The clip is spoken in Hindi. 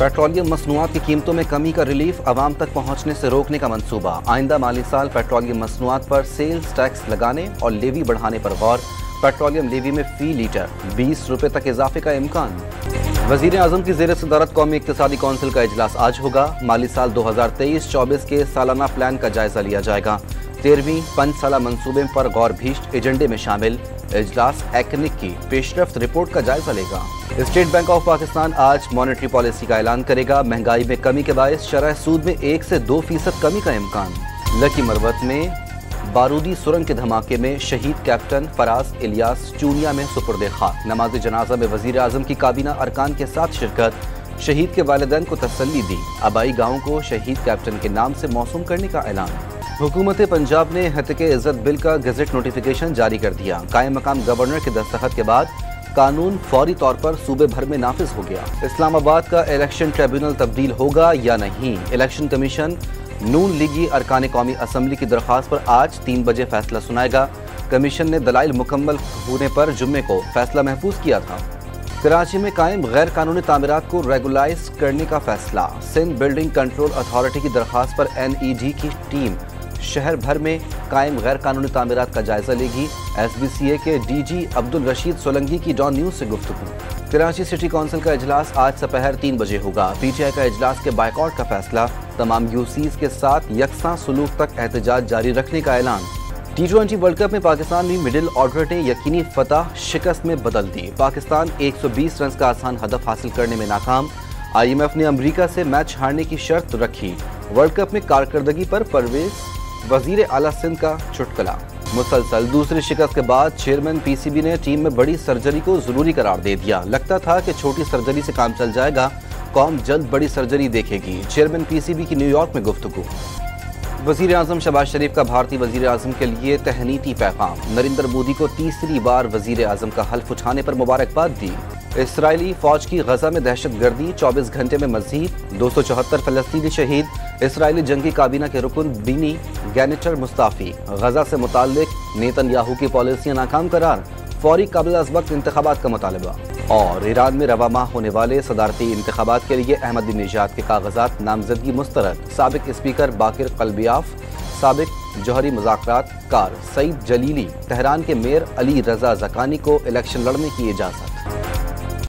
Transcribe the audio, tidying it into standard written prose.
पेट्रोलियम मसनूआत की कीमतों में कमी का रिलीफ आवाम तक पहुँचने से रोकने का मंसूबा। आइंदा माली साल पेट्रोलियम मसनूआत पर सेल्स टैक्स लगाने और लेवी बढ़ाने पर गौर। पेट्रोलियम लेवी में फी लीटर 20 रुपये तक इजाफे का इम्कान। वजीर आजम की जेर सदारत कौमी इक्तिसादी कौंसिल का इजलास आज होगा। माली साल 2023-24 के सालाना प्लान का जायजा लिया जाएगा। 13वीं पंचसाला मंसूबे पर गौर भीष्ट एजेंडे में शामिल। इजलास एक्निक की पेशरफ्त रिपोर्ट का जायजा लेगा। स्टेट बैंक ऑफ पाकिस्तान आज मॉनेटरी पॉलिसी का ऐलान करेगा। महंगाई में कमी के बायस शरह सूद में 1 से 2% कमी का इम्कान। लकी मरवत में बारूदी सुरंग के धमाके में शहीद कैप्टन फराज इलियास चूनिया में सुपुर्द खाक। नमाज जनाजा में वजीर आजम की काबीना अरकान के साथ शिरकत। शहीद के वालिदैन को तसल्ली दी। आबाई गाँव को शहीद कैप्टन के नाम से मौसूम करने का ऐलान। हुकूमत पंजाब ने हत्के इज्जत बिल का गजट नोटिफिकेशन जारी कर दिया। कायम मकाम गवर्नर के दस्तखत के बाद कानून फौरी तौर पर सूबे भर में नाफिज हो गया। इस्लामाबाद का इलेक्शन ट्रिब्यूनल तब्दील होगा या नहीं। इलेक्शन कमीशन नून लीगी अरकान कौमी असम्बली की दरख्वास्त पर आज 3 बजे फैसला सुनाएगा। कमीशन ने दलाइल मुकम्मल होने पर जुम्मे को फैसला महफूज किया था। कराची में कायम गैर कानूनी तामीरात को रेगुलाइज करने का फैसला। सिंध बिल्डिंग कंट्रोल अथॉरिटी की दरख्वास्त पर NED की टीम शहर भर में कायम गैर कानूनी तामीरात का जायजा लेगी। SBCA के DG अब्दुल रशीद सोलंकी की डॉन न्यूज से गुफ्तगू। कराची सिटी काउंसिल का इजलास आज दोपहर 3 बजे होगा। PTI का इजलास के बाइकआउट का फैसला। तमाम UCs के साथ यकसा सुलूक तक एहतजाज जारी रखने का ऐलान। T20 वर्ल्ड कप में पाकिस्तान में मिडिल ऑर्डर ने यकीनी फतह शिकस्त में बदल दी। पाकिस्तान 120 रन का आसान हदफ हासिल करने में नाकाम। IMF ने अमरीका से मैच हारने की शर्त रखी। वर्ल्ड कप में कारकर्दगी पर परवेज वजीर आला सिंध का चुटकला। मुसलसल दूसरी शिकस्त के बाद चेयरमैन PCB ने टीम में बड़ी सर्जरी को जरूरी करार दे दिया। लगता था कि छोटी सर्जरी से काम चल जाएगा, कौम जल्द बड़ी सर्जरी देखेगी। चेयरमैन PCB की न्यूयॉर्क में गुफ्तगू। वजीर आजम शहबाज शरीफ का भारतीय वजीर आजम के लिए तहनीती पैगाम। नरेंद्र मोदी को तीसरी बार वजीर आजम का हल्फ उठाने पर मुबारकबाद दी। इसराइली फौज की गजा में दहशत गर्दी 24 घंटे में मजीद 274 फलस्तीनी शहीद। इसराइली जंगी काबीना के रुकन बिनी गैनेटर मुस्ताफी। गजा से मुताल्लिक नेतन्याहू की पॉलिसियां नाकाम करार। फौरी काबिल अज़ वक्त इंतखाबात का मुतालबा। और ईरान में रवा माह होने वाले सदारती इंतखाबात के लिए अहमदीनेजाद के कागजात नामजदगी मुस्तरद। साबिक स्पीकर बाकिर कल्बियाफ, साबिक जौहरी मुज़ाकरात कार सईद जलीली, तेहरान के मेयर अली रजा ज़कानी को इलेक्शन लड़ने की इजाज़त।